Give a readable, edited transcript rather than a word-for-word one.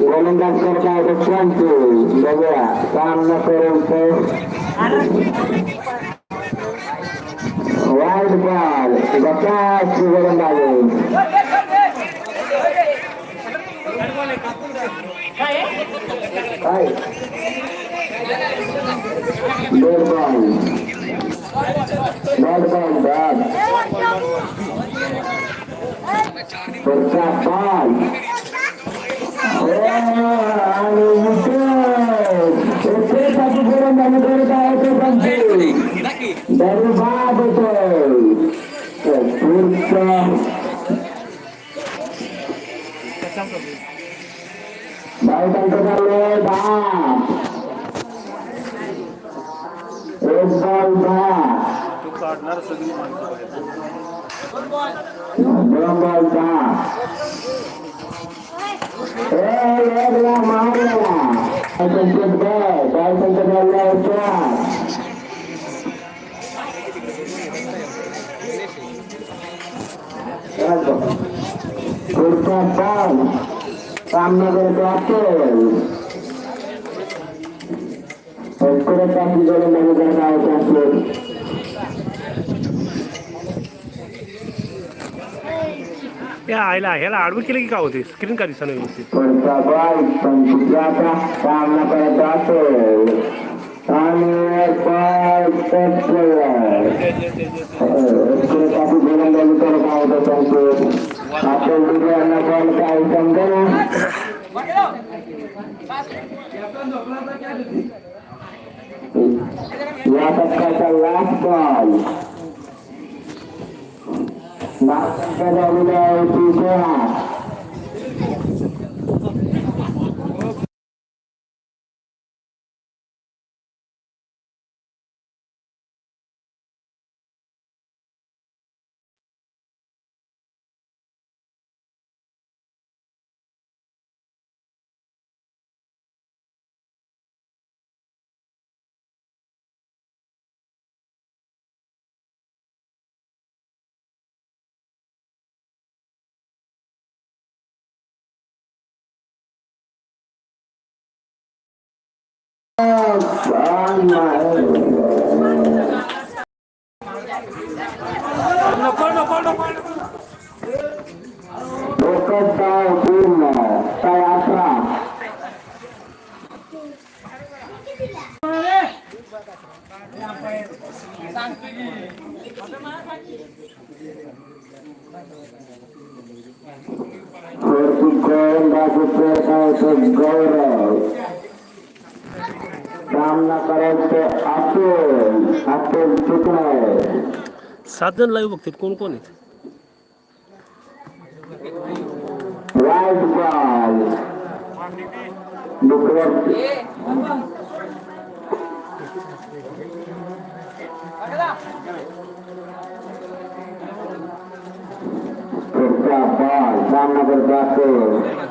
गोलंदाज करताय बच्चांचे बघूया सामना करून वाईट बॉल बचाची गोलंदाजी डेड बॉल बॅट पुढचा बॉल आणि विकेटसाठी गोलंदाजी करत आहे तो पंची दरबाद होतोय पुढचा बायकांचं चाललंय 10 एक बॉल 10 दोन बॉल 10 मारला पुढचा बॉल सामना करतो असेल परत आपली गोलंदाजी करता असेल आयला ह्याला आडवं केलं की काय होते स्क्रीन का दिसणं व्यवस्थित पुढचा बॉल पंचाचा सामना करत असेल आणि बॉल आपली गोलंदाजी करत आहोत त्यांचे आपण दुसऱ्यांना बॉल काय समजेल या टप्प्याचा लास्ट बॉल गौरव सामना करायचं असेल चुकलाय 7 जण लाईव्ह बघतात कोण कोण आहेत वाईट बॉल पुढचा बॉल सामना करतो असेल